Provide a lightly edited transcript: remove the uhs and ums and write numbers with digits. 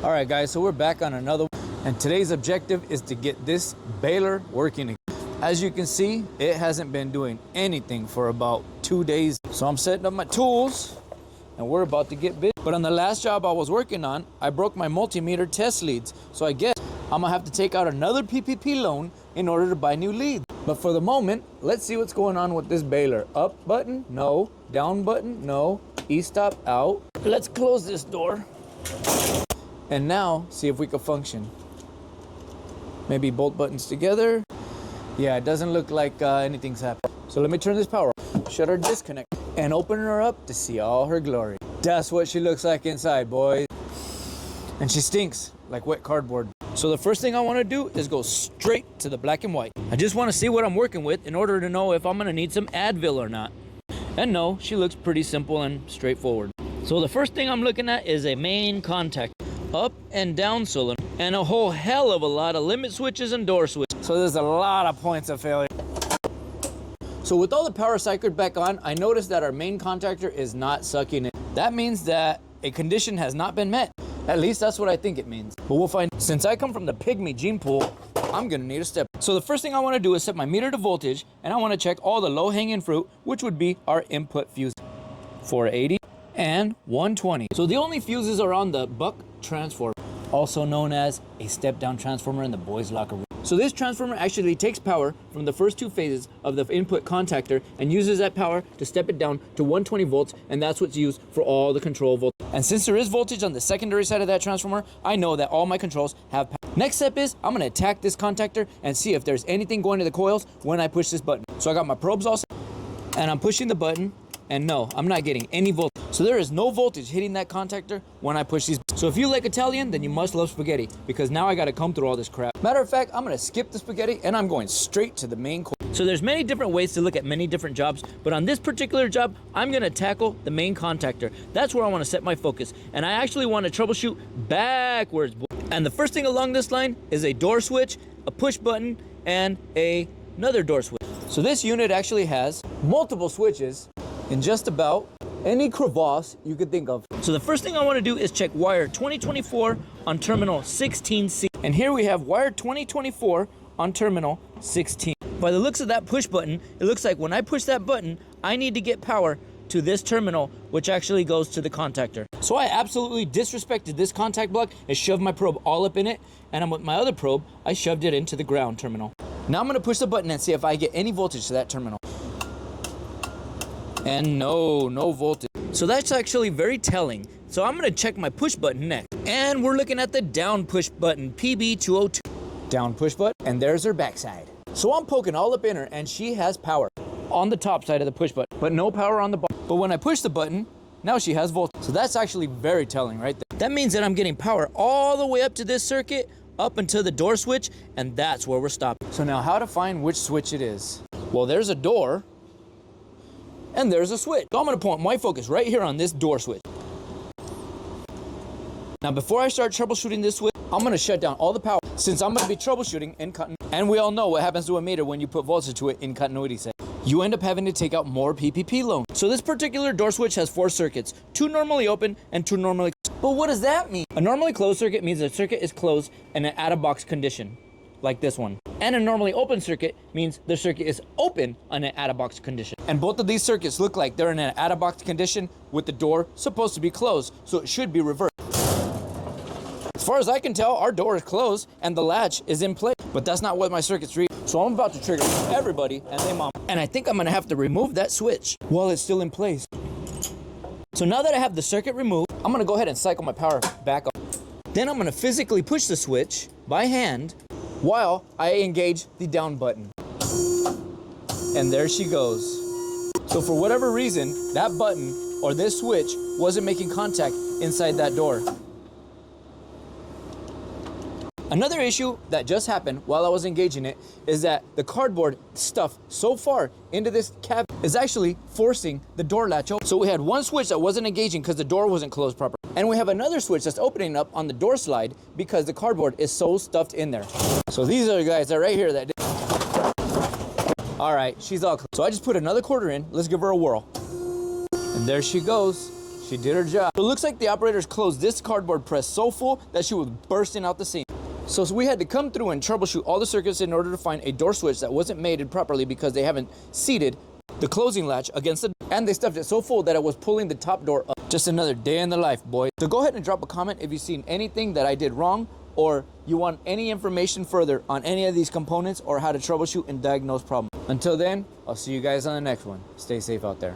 All right, guys, so we're back on another one, and today's objective is to get this baler working again. As you can see, it hasn't been doing anything for about 2 days. So I'm setting up my tools, and we're about to get busy. But on the last job I was working on, I broke my multimeter test leads. So I guess I'm gonna have to take out another PPP loan in order to buy new leads. But for the moment, let's see what's going on with this baler. Up button, no. Down button, no. E-stop, out. Let's close this door. And now, see if we can function. Maybe bolt buttons together. Yeah, it doesn't look like anything's happened. So let me turn this power off, shut her disconnect, and open her up to see all her glory. That's what she looks like inside, boys. And she stinks like wet cardboard. So the first thing I want to do is go straight to the black and white. I just want to see what I'm working with in order to know if I'm going to need some Advil or not. And no, she looks pretty simple and straightforward. So the first thing I'm looking at is a main contact. Up and down cylinder, and a whole hell of a lot of limit switches and door switches. So there's a lot of points of failure. So with all the power cycled back on, I noticed that our main contactor is not sucking in. That means that a condition has not been met. At least that's what I think it means. But we'll find. Since I come from the pygmy gene pool, I'm gonna need a step. So the first thing I wanna do is set my meter to voltage, and I wanna check all the low hanging fruit, which would be our input fuse. 480 and 120. So the only fuses are on the buck transformer, also known as a step-down transformer in the boys' locker room. So this transformer actually takes power from the first two phases of the input contactor and uses that power to step it down to 120 volts, and that's what's used for all the control voltage. And since there is voltage on the secondary side of that transformer, I know that all my controls have power. Next step is I'm gonna attack this contactor and see if there's anything going to the coils when I push this button. So I got my probes all set, and I'm pushing the button, and no, I'm not getting any voltage. So there is no voltage hitting that contactor when I push these. So if you like Italian, then you must love spaghetti, because now I gotta come through all this crap. Matter of fact, I'm gonna skip the spaghetti and I'm going straight to the main coil. So there's many different ways to look at many different jobs, but on this particular job, I'm gonna tackle the main contactor. That's where I wanna set my focus. And I actually wanna troubleshoot backwards. And the first thing along this line is a door switch, a push button, and another door switch. So this unit actually has multiple switches in just about any crevasse you could think of. So the first thing I want to do is check wire 2024 on terminal 16C. And here we have wire 2024 on terminal 16. By the looks of that push button, it looks like when I push that button, I need to get power to this terminal, which actually goes to the contactor. So I absolutely disrespected this contact block and shoved my probe all up in it. And with my other probe, I shoved it into the ground terminal. Now I'm going to push the button and see if I get any voltage to that terminal. And no voltage. So that's actually very telling. So I'm gonna check my push button next. And we're looking at the down push button, PB202. Down push button, and there's her backside. So I'm poking all up in her, and she has power on the top side of the push button, but no power on the bottom. But when I push the button, now she has voltage. So that's actually very telling right there. That means that I'm getting power all the way up to this circuit, up until the door switch, and that's where we're stopping. So now how to find which switch it is? Well, there's a door, and there's a switch. So I'm gonna point my focus right here on this door switch. Now before I start troubleshooting this switch, I'm gonna shut down all the power, since I'm gonna be troubleshooting in continuity. And we all know what happens to a meter when you put voltage to it in continuity set. You end up having to take out more PPP loans. So this particular door switch has 4 circuits, 2 normally open and 2 normally closed. But what does that mean? A normally closed circuit means the circuit is closed in an out-of-box condition, like this one. And a normally open circuit means the circuit is open on an out-of-box condition. And both of these circuits look like they're in an out-of-box condition with the door supposed to be closed, so it should be reversed. As far as I can tell, our door is closed and the latch is in place, but that's not what my circuits read. So I'm about to trigger everybody and their mom. And I think I'm gonna have to remove that switch while it's still in place. So now that I have the circuit removed, I'm gonna go ahead and cycle my power back on. Then I'm gonna physically push the switch by hand while I engage the down button. And there she goes. So for whatever reason, that button or this switch wasn't making contact inside that door. Another issue that just happened while I was engaging it is that the cardboard stuffed so far into this cavity is actually forcing the door latch open. So we had one switch that wasn't engaging because the door wasn't closed properly. And we have another switch that's opening up on the door slide because the cardboard is so stuffed in there. So these are the guys that are right here that did. All right, she's all clear. So I just put another quarter in. Let's give her a whirl. And there she goes. She did her job. It looks like the operators closed this cardboard press so full that she was bursting out the seam. So we had to come through and troubleshoot all the circuits in order to find a door switch that wasn't mated properly because they haven't seated the closing latch against the door, and they stuffed it so full that it was pulling the top door up. Just another day in the life, boys. So go ahead and drop a comment if you've seen anything that I did wrong, or you want any information further on any of these components or how to troubleshoot and diagnose problems. Until then, I'll see you guys on the next one. Stay safe out there.